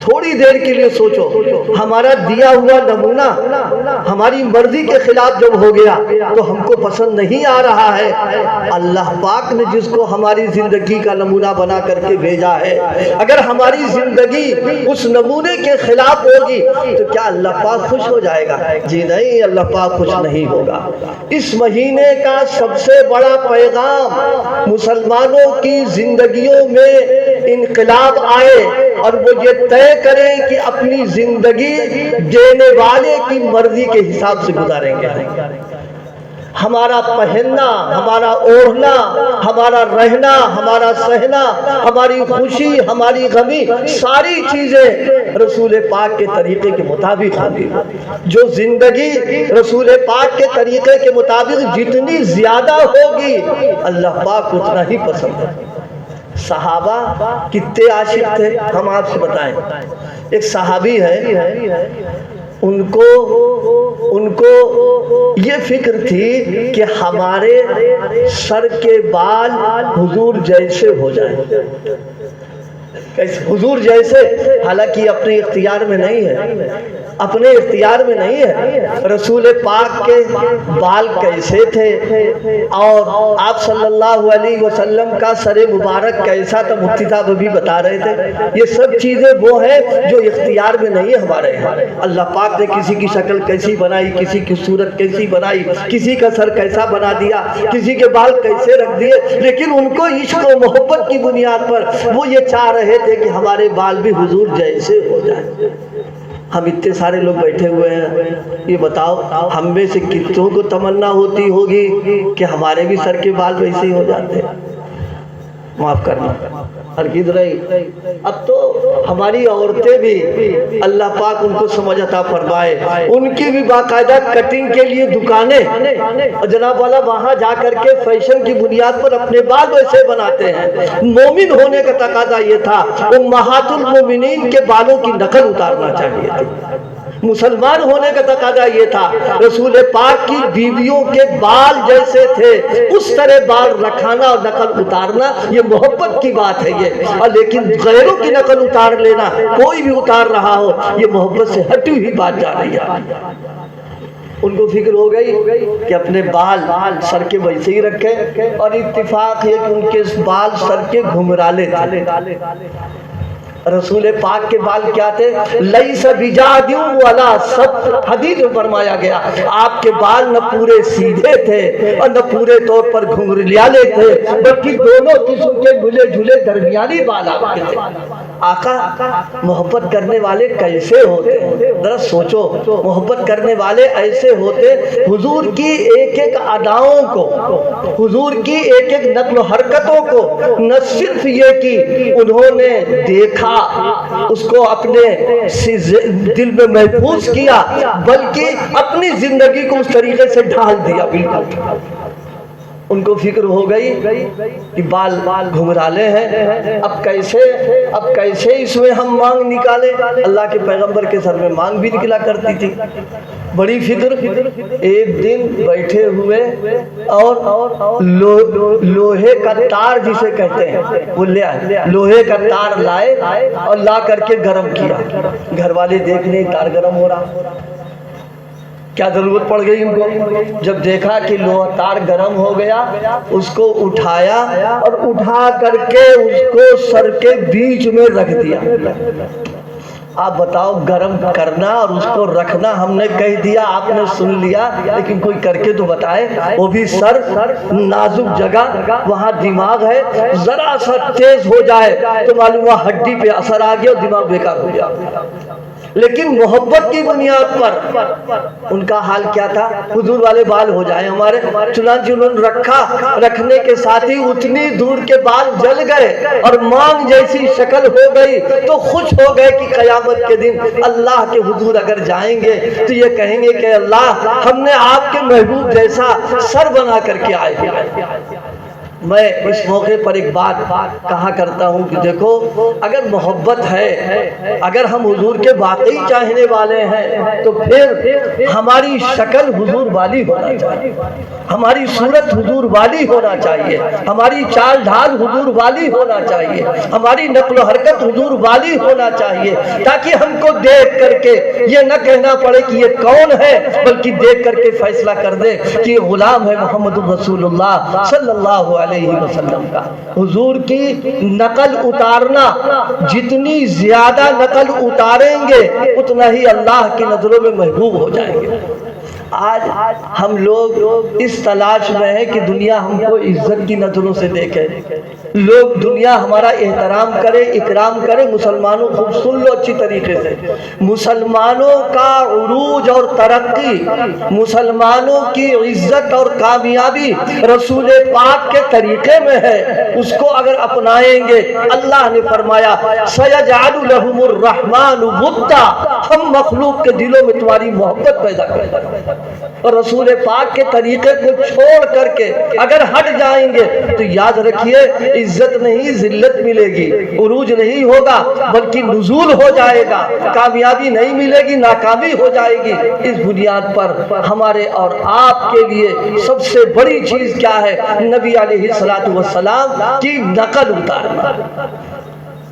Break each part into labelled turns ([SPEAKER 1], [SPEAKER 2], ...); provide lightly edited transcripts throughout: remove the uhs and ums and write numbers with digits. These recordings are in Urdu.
[SPEAKER 1] تھوڑی دیر کے لیے سوچو، ہمارا دیا ہوا نمونہ ہماری مرضی کے خلاف جب ہو گیا تو ہم کو پسند نہیں آ رہا ہے۔ اللہ پاک نے جس کو ہماری زندگی کا نمونہ بنا کر کے بھیجا ہے، اگر ہماری زندگی اس نمونے کے خلاف ہوگی تو کیا اللہ پاک خوش ہو جائے گا؟ جی نہیں، اللہ پاک خوش نہیں ہوگا۔ اس مہینے کا سب سے بڑا پیغام مسلمانوں کی زندگیوں میں انقلاب آئے اور وہ یہ طے کریں کہ اپنی زندگی دینے والے کی مرضی کے حساب سے گزاریں گے۔ ہمارا پہننا، ہمارا اوڑھنا، ہمارا رہنا، ہمارا سہنا، ہماری خوشی، ہماری غمی، ساری چیزیں رسول پاک کے طریقے کے مطابق ہوگی۔ جو زندگی رسول پاک کے طریقے کے مطابق جتنی زیادہ ہوگی اللہ پاک اتنا ہی پسند ہے۔ صحابہ کتنے عاشق تھے ہم آپ سے بتائیں۔ ایک صحابی ہے، ان کو یہ فکر تھی کہ ہمارے سر کے بال حضور جیسے ہو جائیں۔ حضور جیسے، حالانکہ اپنے اختیار میں نہیں ہے، اپنے اختیار میں نہیں ہے۔ رسول پاک کے بال کیسے تھے اور آپ صلی اللہ علیہ وسلم کا سر مبارک کیسا تھا، مفتی صاحب بھی بتا رہے تھے۔ یہ سب چیزیں وہ ہیں جو اختیار میں نہیں ہے ہمارے یہاں۔ اللہ پاک نے کسی کی شکل کیسی بنائی، کسی کی صورت کیسی بنائی، کسی کا سر کیسا بنا دیا، کسی کے بال کیسے رکھ دیے، لیکن ان کو عشق و محبت کی بنیاد پر وہ یہ چاہ رہے تھے کہ ہمارے بال بھی حضور جیسے ہو جائیں۔ ہم اتنے سارے لوگ بیٹھے ہوئے ہیں، یہ بتاؤ ہم میں سے کتنوں کو تمنا ہوتی ہوگی کہ ہمارے بھی سر کے بال ویسے ہی ہو جاتے ہیں؟ معاف کرنا، ہرگز نہیں۔ اب تو ہماری عورتیں بھی اللہ پاک ان کو سمجھ عطا فرمائے، ان کی بھی باقاعدہ کٹنگ کے لیے دکانیں، اور جناب والا وہاں جا کر کے فیشن کی بنیاد پر اپنے بال ویسے بناتے ہیں۔ مومن ہونے کا تقاضا یہ تھا امہات المومنین کے بالوں کی نقل اتارنا چاہیے تھی۔ مسلمان ہونے کا تقاضا یہ تھا رسول پاک کی بیویوں کے بال جیسے تھے اس طرح بال رکھانا اور نقل اتارنا، یہ محبت کی بات ہے یہ۔ اور لیکن غیروں کی نقل اتار لینا، کوئی بھی اتار رہا ہو، یہ محبت سے ہٹی ہوئی بات جا رہی ہے۔ ان کو فکر ہو گئی کہ اپنے بال سر کے ویسے ہی رکھیں، اور اتفاق ہے کہ ان کے بال سر کے گھمرالے تھے۔ رسول پاک کے بال کیا تھے؟ لیس بجاد ولا سب، حدیث میں فرمایا گیا آپ کے بال نہ پورے سیدھے تھے اور نہ پورے طور پر گھنگریالے تھے، بلکہ دونوں قسم کے ملے جلے درمیانی بال آپ کے تھے۔ آقا محبت کرنے والے کیسے ہوتے ہیں؟ ذرا سوچو، محبت کرنے والے ایسے ہوتے حضور کی ایک ایک اداؤں کو، حضور کی ایک ایک نقل و حرکتوں کو نہ صرف یہ کہ انہوں نے دیکھا، اس کو اپنے دل میں محفوظ کیا، بلکہ اپنی زندگی کو اس طریقے سے ڈھال دیا۔ بالکل ان کو فکر ہو گئی کہ بال گھمرالے ہیں، اب کیسے اس میں ہم مانگ نکالیں؟ اللہ کے پیغمبر کے سر میں مانگ بھی نکلا کرتی تھی، بڑی فکر۔ ایک دن بیٹھے ہوئے اور لوہے کا تار جسے کہتے ہیں وہ لے آئے، لوہے کا تار لائے اور لا کر کے گرم کیا۔ گھر والے دیکھ رہے تار گرم ہو رہا، کیا ضرورت پڑ گئی ان کو؟ جب دیکھا کہ لوہا تار گرم ہو گیا، اس کو اٹھایا اور اٹھا کر کے اس کو سر کے بیچ میں رکھ دیا۔ آپ بتاؤ، گرم کرنا اور اس کو رکھنا ہم نے کہہ دیا، آپ نے سن لیا، لیکن کوئی کر کے تو بتائے۔ وہ بھی سر، نازک جگہ، وہاں دماغ ہے، ذرا سا تیز ہو جائے تو معلوم ہوا ہڈی پہ اثر آ گیا اور دماغ بیکار ہو گیا۔ لیکن محبت کی بنیاد پر ان کا حال کیا تھا؟ حضور والے بال ہو جائیں ہمارے، چنانچہ انہوں نے رکھا، رکھنے کے ساتھ ہی اتنی دور کے بال جل گئے اور مانگ جیسی شکل ہو گئی، تو خوش ہو گئے کہ قیامت کے دن اللہ کے حضور اگر جائیں گے تو یہ کہیں گے کہ اللہ ہم نے آپ کے محبوب جیسا سر بنا کر کے آئے ہیں۔ میں اس موقع پر ایک بات کہا کرتا ہوں کہ دیکھو، اگر محبت ہے، اگر ہم حضور کے واقعی چاہنے والے ہیں تو پھر ہماری شکل حضور والی ہونا چاہیے، ہماری صورت حضور والی ہونا چاہیے، ہماری چال ڈھال حضور والی ہونا چاہیے، ہماری نقل و حرکت حضور والی ہونا چاہیے، تاکہ ہم کو دیکھ کر کے یہ نہ کہنا پڑے کہ یہ کون ہے، بلکہ دیکھ کر کے فیصلہ کر دے کہ یہ غلام ہے محمد رسول اللہ صلی اللہ علیہ وسلم کا۔ حضور کی نقل اتارنا، جتنی زیادہ نقل اتاریں گے اتنا ہی اللہ کی نظروں میں محبوب ہو جائیں گے۔ آج ہم لوگ اس تلاش میں ہیں کہ دنیا ہم کو عزت کی نظروں سے دیکھے، لوگ دنیا ہمارا احترام کرے، اکرام کرے۔ مسلمانوں خوب سن لو اچھی طریقے سے، مسلمانوں کا عروج اور ترقی، مسلمانوں کی عزت اور کامیابی رسول پاک کے طریقے میں ہے۔ اس کو اگر اپنائیں گے، اللہ نے فرمایا سَيَجْعَلُ لَهُمُ الرَّحْمَنُ وُدًّا، ہم مخلوق کے دلوں میں تمہاری محبت پیدا کریں گے۔ اور رسول پاک کے طریقے کو چھوڑ کر کے اگر ہٹ جائیں گے تو یاد رکھیے، عزت نہیں ذلت ملے گی، عروج نہیں ہوگا بلکہ نزول ہو جائے گا، کامیابی نہیں ملے گی، ناکامی ہو جائے گی۔ اس بنیاد پر ہمارے اور آپ کے لیے سب سے بڑی چیز کیا ہے؟ نبی علیہ السلام کی نقل اتارنا۔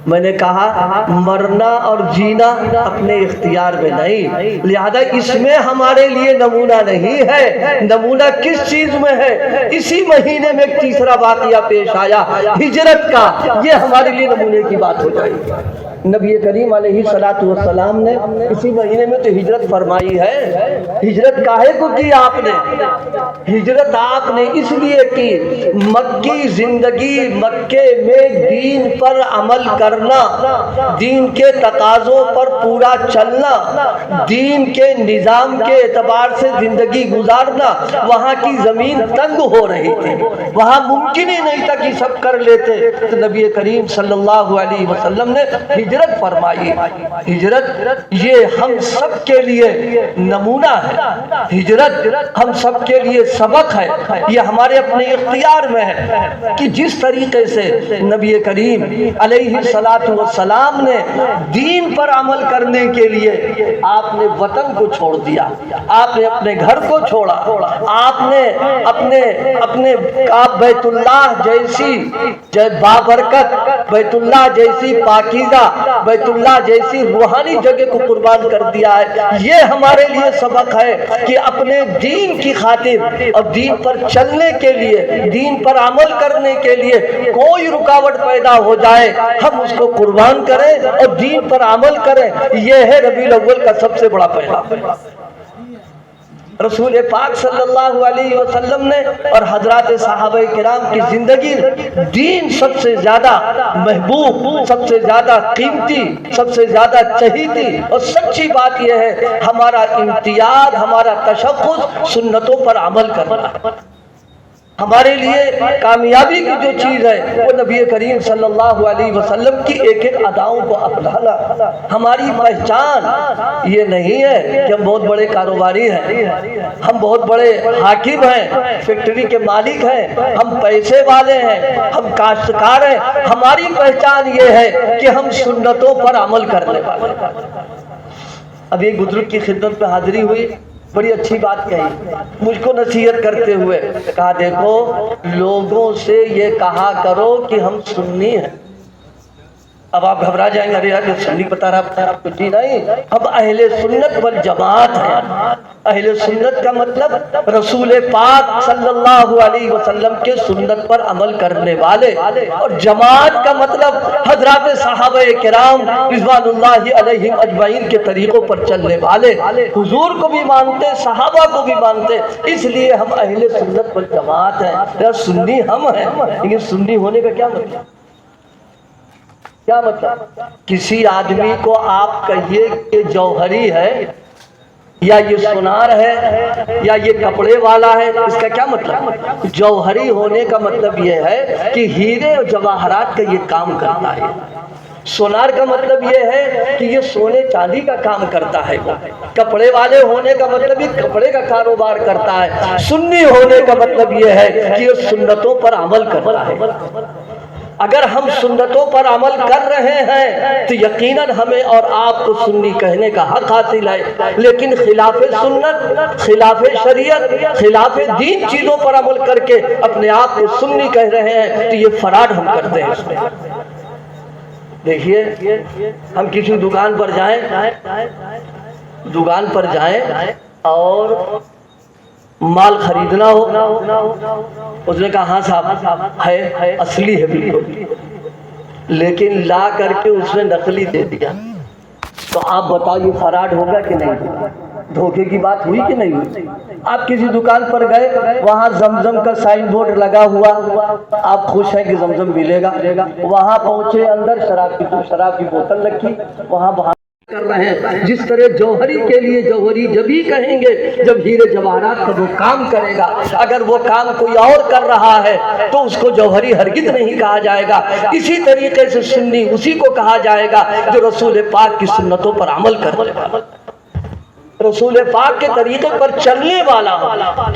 [SPEAKER 1] میں نے کہا مرنا اور جینا اپنے اختیار میں نہیں، لہذا اس میں ہمارے لیے نمونہ نہیں ہے۔ نمونہ کس چیز میں ہے؟ اسی مہینے میں ایک تیسرا واقعہ پیش آیا، ہجرت کا، یہ ہمارے لیے نمونے کی بات ہو جائے گی۔ نبی کریم علیہ السلام نے اسی مہینے میں تو ہجرت فرمائی ہے۔ ہجرت کاہے کو کی آپ نے؟ ہجرت آپ نے اس لیے کی، مکی زندگی، مکے میں دین پر عمل کرنا، دین کے تقاضوں پر پورا چلنا، دین کے نظام کے اعتبار سے زندگی گزارنا۔ وہاں کی زمین تنگ ہو رہی تھی، وہاں ممکن ہی نہیں تھا کہ سب کر لیتے، تو نبی کریم صلی اللہ علیہ وسلم نے ہجرت فرمائی۔ ہجرت یہ ہم سب کے لیے نمونہ ہے، ہجرت ہم سب کے لیے سبق ہے، یہ ہمارے اپنے اختیار میں ہے کہ جس طریقے سے نبی کریم علیہ السلام نے دین پر عمل کرنے کے لیے آپ نے وطن کو چھوڑ دیا، آپ نے اپنے گھر کو چھوڑا، آپ نے اپنے بیت اللہ جیسی بابرکت، بیت اللہ جیسی پاکیزہ، بیت اللہ جیسی روحانی جگہ کو قربان کر دیا ہے۔ یہ ہمارے لیے سبق ہے کہ اپنے دین کی خاطر اور دین پر چلنے کے لیے، دین پر عمل کرنے کے لیے کوئی رکاوٹ پیدا ہو جائے ہم اس کو قربان کریں اور دین پر عمل کریں۔ یہ ہے ربیع الاول کا سب سے بڑا پیغام۔ رسول پاک صلی اللہ علیہ وسلم نے اور حضرات صحابہ کرام کی زندگی، دین سب سے زیادہ محبوب، سب سے زیادہ قیمتی، سب سے زیادہ چہیتی، اور سچی بات یہ ہے ہمارا امتیاز، ہمارا تشخص سنتوں پر عمل کرنا۔ ہمارے لیے کامیابی کی جو چیز ہے وہ نبی کریم صلی اللہ علیہ وسلم کی ایک ایک اداؤں کو اپنانا۔ ہماری پہچان یہ نہیں ہے کہ ہم بہت بڑے کاروباری ہیں، ہم بہت بڑے حاکم ہیں، فیکٹری کے مالک ہیں، ہم پیسے والے ہیں، ہم کاشتکار ہیں۔ ہماری پہچان یہ ہے کہ ہم سنتوں پر عمل کرنے والے۔ اب ایک بزرگ کی خدمت میں حاضری ہوئی، بڑی اچھی بات کہی، مجھ کو نصیحت کرتے ہوئے کہا دیکھو لوگوں سے یہ کہا کرو کہ ہم سنی ہیں۔ اب آپ گھبرا جائیں گے، ارے یار یہ سنی بتا رہا کچھ جی نہیں، ہم اہل سنت والجماعت ہیں۔ اہل سنت کا مطلب رسول پاک صلی اللہ علیہ وسلم کے سنت پر عمل کرنے والے، اور جماعت کا مطلب حضرات صحابہ کرام رضوان اللہ علیہم اجمعین کے طریقوں پر چلنے والے۔ حضور کو بھی مانتے، صحابہ کو بھی مانتے، اس لیے ہم اہل سنت والجماعت ہیں۔ یا سنی ہم ہیں، لیکن سنی ہونے کا کیا مطلب؟ کیا مطلب؟ کسی آدمی کو آپ کہیے کہ جوہری ہے، یا یہ سونار ہے، یا یہ کپڑے والا ہے، اس کا کیا مطلب؟ جوہری ہونے کا مطلب یہ ہے کہ ہیرے اور جواہرات کا یہ کام کرتا ہے۔ سونار کا مطلب یہ ہے کہ یہ سونے چاندی کا کام کرتا ہے. کپڑے والے ہونے کا مطلب یہ کپڑے کا کاروبار کرتا ہے. سنی ہونے کا مطلب یہ ہے کہ یہ سنتوں پر عمل کرتا ہے. اگر ہم سنتوں پر عمل کر رہے ہیں تو یقیناً ہمیں اور آپ کو سنی کہنے کا حق حاصل ہے. لیکن خلاف سنت، خلاف شریعت، خلاف دین چیزوں پر عمل کر کے اپنے آپ کو سنی کہہ رہے ہیں تو یہ فراڈ ہم کرتے ہیں. اس میں دیکھیے، ہم کسی دکان پر جائیں اور مال خریدنا ہو، اس نے کہا ہاں صاحب ہے، اصلی ہے بالکل، لیکن لا کر کے اس نے نقلی دے دیا، تو آپ بتاؤ یہ فراڈ ہوگا کہ نہیں؟ دھوکے کی بات ہوئی کہ نہیں ہوئی؟ آپ کسی دکان پر گئے، وہاں زمزم کا سائن بورڈ لگا ہوا، آپ خوش ہیں کہ زمزم ملے گا. وہاں پہنچے، اندر شراب کی بوتل رکھی، وہاں کر رہے ہیں. جس طرح جوہری کے لیے جوہری جبھی کہیں گے جب ہیرے جواہرات کا وہ کام کرے گا. اگر وہ کام کوئی اور کر رہا ہے تو اس کو جوہری ہرگز نہیں کہا جائے گا. اسی طریقے سے سنی اسی کو کہا جائے گا جو رسول پاک کی سنتوں پر عمل کرنے والا، رسول پاک کے طریقے پر چلنے والا.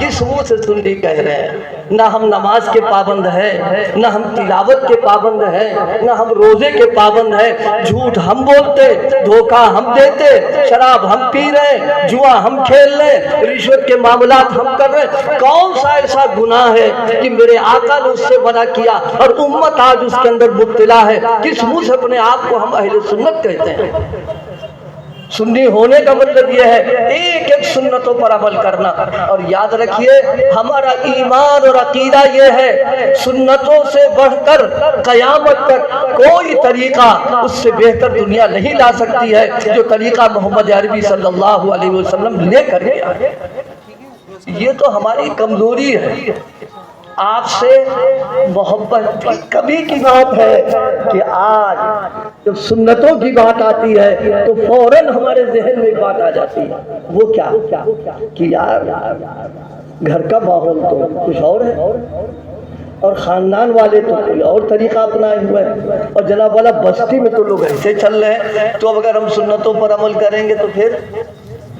[SPEAKER 1] کس منہ سے سنی کہہ رہے ہیں؟ نہ ہم نماز کے پابند ہیں، نہ ہم تلاوت کے پابند ہیں، نہ ہم روزے کے پابند ہیں. جھوٹ ہم بولتے، دھوکہ ہم دیتے، شراب ہم پی رہے، جوا ہم کھیل رہے، رشوت کے معاملات ہم کر رہے. کون سا ایسا گناہ ہے کہ میرے آقا نے اس سے منع کیا اور امت آج اس کے اندر مبتلا ہے؟ کس منہ سے اپنے آپ کو ہم اہل سنت کہتے ہیں؟ سنی ہونے کا مطلب یہ ہے ایک ایک سنتوں پر عمل کرنا. اور یاد رکھیے، ہمارا ایمان اور عقیدہ یہ ہے، سنتوں سے بڑھ کر قیامت تک کوئی طریقہ اس سے بہتر دنیا نہیں لا سکتی ہے جو طریقہ محمد عربی صلی اللہ علیہ وسلم لے کر گیا. یہ تو ہماری کمزوری ہے. آپ سے محبت کبھی کی بات ہے کہ آج جب سنتوں کی بات آتی ہے تو فوراً ہمارے ذہن میں ایک بات آ جاتی ہے. وہ کیا کہ یار گھر کا ماحول تو کچھ اور ہے اور خاندان والے تو کوئی اور طریقہ اپنائے ہوئے ہیں اور جناب والا بستی میں تو لوگ ایسے چل رہے ہیں. تو اب اگر ہم سنتوں پر عمل کریں گے تو پھر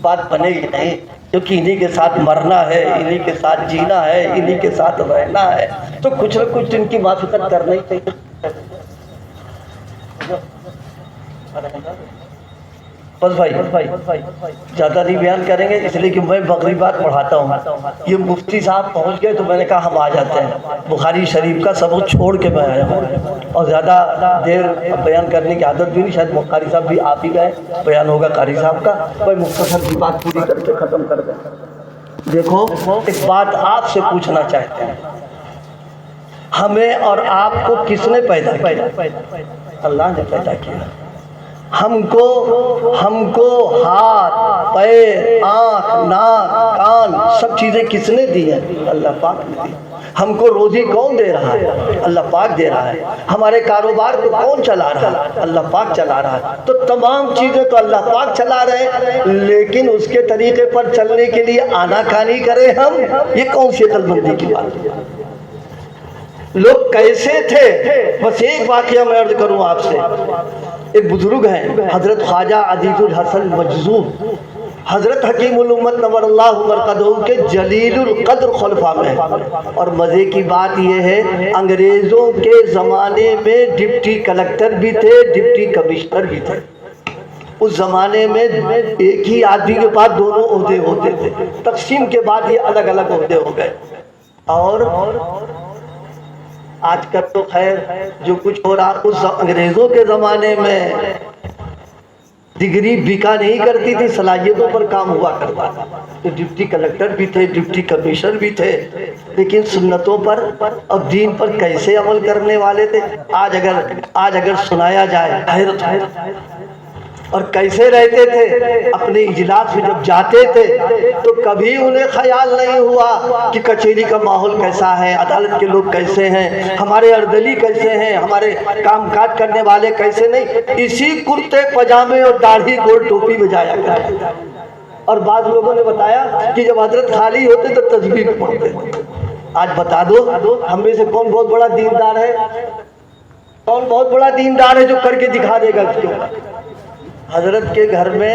[SPEAKER 1] بات بنے گی نہیں، کیونکہ انہی کے ساتھ مرنا ہے، انہی کے ساتھ جینا ہے، انہی کے ساتھ رہنا ہے. تو کچھ نہ کچھ ان کی موافقت کرنا ہی چاہیے. بس بھائی زیادہ نہیں بیان کریں گے، اس لیے کہ میں مغربات پڑھاتا ہوں. یہ مفتی صاحب پہنچ گئے تو میں نے کہا ہم آ جاتے ہیں. بخاری شریف کا سبق چھوڑ کے میں آیا ہوں اور زیادہ دیر بیان کرنے کی عادت بھی نہیں. شاید قاری صاحب بھی آپ ہی گئے، بیان ہوگا قاری صاحب کا. میں مختصر سی بات پوری کر کے ختم کر دیں. دیکھو، ایک بات آپ سے پوچھنا چاہتے ہیں، ہمیں اور آپ کو کس نے پیدا کیا؟ اللہ نے پیدا کیا. ہم کو ہاتھ، پیر، آنکھ، ناک، کان سب چیزیں کس نے دی ہیں؟ اللہ پاک نے دی. ہم کو روزی کون دے رہا ہے؟ اللہ پاک دے رہا ہے. ہمارے کاروبار کو کون چلا رہا ہے؟ اللہ پاک چلا رہا ہے. تو تمام چیزیں تو اللہ پاک چلا رہے ہیں، لیکن اس کے طریقے پر چلنے کے لیے آنا کانی کریں ہم، یہ کون سی عقل مندی کی بات ہے؟ لوگ کیسے تھے؟ بس ایک واقعہ میں عرض کروں آپ سے. ایک بزرگ ہیں حضرت خواجہ عزیز الحسن مجذوب، حضرت حکیم الامت نور اللہ مرقدہ کے جلیل القدر خلفاء میں. اور مزے کی بات یہ ہے، انگریزوں کے زمانے میں ڈپٹی کلکٹر بھی تھے، ڈپٹی کمشنر بھی تھے. اس زمانے میں ایک ہی آدمی کے پاس دونوں عہدے ہوتے تھے. تقسیم کے بعد یہ الگ الگ عہدے ہو گئے. اور آج کل تو خیر جو کچھ ہو رہا، اس انگریزوں کے زمانے میں ڈگری بکا نہیں کرتی تھی، صلاحیتوں پر کام ہوا کرتا تھا. تو ڈپٹی کلکٹر بھی تھے، ڈپٹی کمشنر بھی تھے، لیکن سنتوں پر اور دین پر کیسے عمل کرنے والے تھے. آج اگر سنایا جائے حیرت ہے. اور کیسے رہتے تھے؟ اپنے اجلاس میں جب جاتے تھے تو کبھی انہیں خیال نہیں ہوا کہ کچہری کا ماحول کیسا ہے، عدالت کے لوگ کیسے ہیں، ہمارے اردلی کیسے ہیں، ہمارے کام کاج کرنے والے کیسے. نہیں، اسی کرتے پجامے اور داڑھی گول ٹوپی میں جایا کرتے. اور بعض لوگوں نے بتایا کہ جب حضرت خالی ہوتے تو تسبیح پڑھتے. آج بتا دو ہم میں سے کون بہت بڑا دیندار ہے؟ کون بہت بڑا دیندار ہے جو کر کے دکھا دے گا اس کے اوپر؟ حضرت کے گھر میں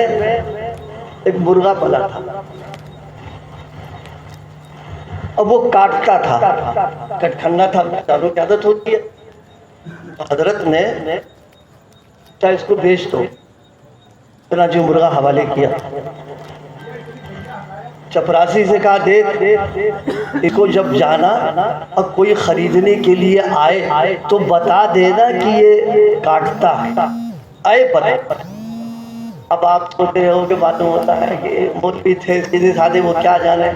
[SPEAKER 1] ایک مرغا پلا تھا اور وہ کاٹتا تھا، کٹکھنا تھا، چاروں کی عادت ہوتی ہے. حضرت نے کیا اس کو بیچ دو، چنانچہ مرغا حوالے کیا. چپراسی سے کہا دیکھ اس کو جب جانا اور کوئی خریدنے کے لیے آئے تو بتا دینا کہ یہ کاٹتا آئے پتہ. اب آپ سوچتے ہو کہ معلوم ہوتا ہے کہ مولوی تھے سیدھے سادے، وہ کیا جانے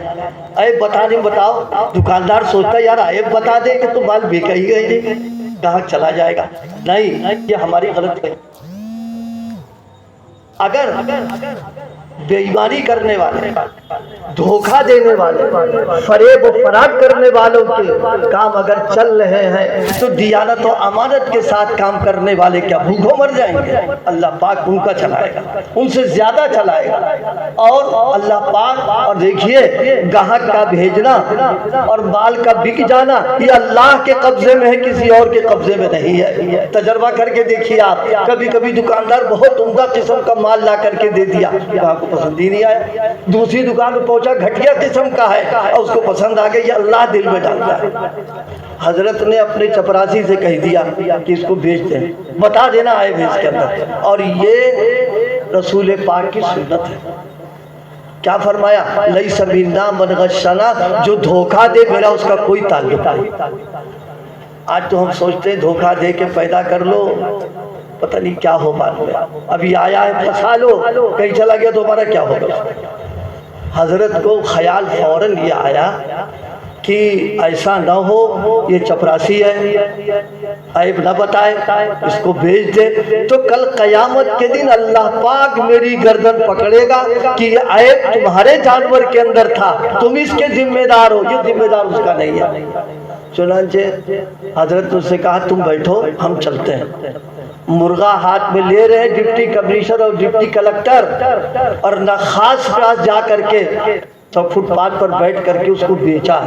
[SPEAKER 1] عیب بتا نہیں بتاؤ. دکاندار سوچتا ہے یار عیب بتا دے کہ تو مال بکا ہی گئی نہیں، گاہک چلا جائے گا. نہیں، یہ ہماری غلط ہے. اگر بے ایمانی کرنے والے، دھوکہ دینے والے، فریب و فراڈ کرنے والوں کے کام اگر چل رہے ہیں تو دیانت و امانت کے ساتھ کام کرنے والے کیا بھوکوں مر جائیں گے؟ اللہ پاک ان کا چلائے گا، ان سے زیادہ چلائے گا. اور اللہ پاک، اور دیکھیے گاہک کا بھیجنا اور مال کا بک جانا یہ اللہ کے قبضے میں ہے، کسی اور کے قبضے میں نہیں ہے. تجربہ کر کے دیکھیے آپ، کبھی کبھی دکاندار بہت عمدہ قسم کا مال لا کر کے دے دیا، گاہک کو پسند ہی نہیں آیا. دوسری دکان پہ پہنچا گھٹیا قسم کا ہے اور اس کو پسند آ گیا، یہ اللہ دل میں ڈالتا ہے. حضرت نے اپنے چپراسی سے کہہ دیا کہ اس کو بیچ دیں، بتا دینا آئے بھی اس کے اندر. اور یہ رسول پاک کی سنت ہے. کیا فرمایا؟ لیس منا من غشنا، جو دھوکہ دے میرا اس کا کوئی تعلق نہیں. آج تو ہم سوچتے ہیں دھوکہ دے کے پیدا کر لو، پتہ نہیں کیا ہو معلوم ہے. ابھی آیا ہے پھنسا لو، کہیں چلا گیا تو ہمارا کیا ہوگا. حضرت کو خیال فوراً یہ آیا کہ ایسا نہ ہو یہ چپراسی ہے، عیب نہ بتائے، اس کو بھیج دے تو کل قیامت کے دن اللہ پاک میری گردن پکڑے گا کہ یہ عیب تمہارے جانور کے اندر تھا، تم اس کے ذمہ دار ہو، یہ ذمہ دار اس کا نہیں ہے. چنانچہ حضرت نے اس سے کہا تم بیٹھو ہم چلتے ہیں. مرغا ہاتھ میں لے رہے ڈپٹی کمشنر اور ڈپٹی کلکٹر، اور نخاس پاس جا کر کے تو فٹ پاتھ پر بیٹھ کر کے اس کو بیچا.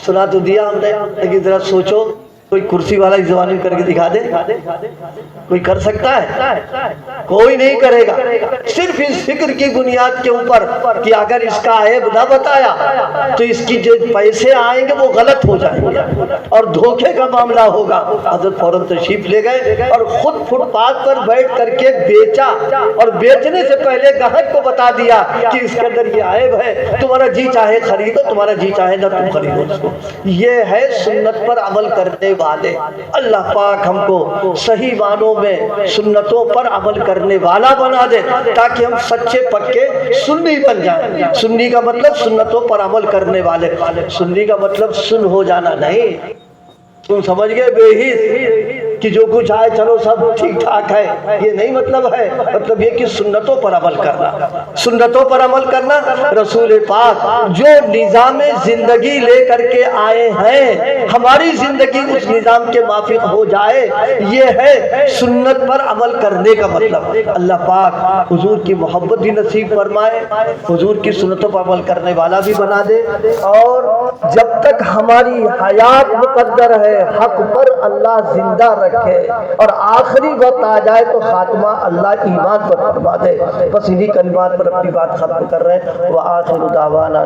[SPEAKER 1] سنا تو دیا ہم نے، لیکن ذرا سوچو کوئی کرسی والا اس زمانے میں کر کے دکھا دے؟ کوئی کر سکتا ہے؟ کوئی نہیں کرے گا. صرف اس فکر کی بنیاد کے اوپر کہ اگر اس کا عیب نہ بتایا تو اس کی جو پیسے آئیں گے وہ غلط ہو جائیں گے اور دھوکے کا معاملہ ہوگا. حضرت فوراً تشریف لے گئے اور خود فٹ پاتھ پر بیٹھ کر کے بیچا، اور بیچنے سے پہلے گاہک کو بتا دیا کہ اس کے اندر یہ عیب ہے، تمہارا جی چاہے خریدو، تمہارا جی چاہے نہ تم خریدو اس کو. یہ ہے سنت پر عمل کرنے والے. اللہ پاک ہم کو صحیح معنوں میں سنتوں پر عمل کرنے والا بنا دے تاکہ ہم سچے پکے سنی بن جائیں. سنی کا مطلب سنتوں پر عمل کرنے والے. سنی کا مطلب سن ہو جانا نہیں. تم سمجھ گئے بے حیث کہ جو کچھ آئے چلو سب ٹھیک ٹھاک ہے، یہ نہیں مطلب ہے. مطلب یہ کہ سنتوں پر عمل کرنا. سنتوں پر عمل کرنا، رسول پاک جو نظام زندگی لے کر کے آئے ہیں ہماری زندگی اس نظام کے موافق ہو جائے، یہ ہے سنت پر عمل کرنے کا مطلب. اللہ پاک حضور کی محبت بھی نصیب فرمائے، حضور کی سنتوں پر عمل کرنے والا بھی بنا دے. اور جب تک ہماری حیات مقدر ہے حق پر اللہ زندہ رکھے اور آخری وقت آ جائے تو خاتمہ اللہ ایمان پر فرما دے. بس انہی کلمات پر اپنی بات ختم کر رہے ہیں. وآخر دعوانا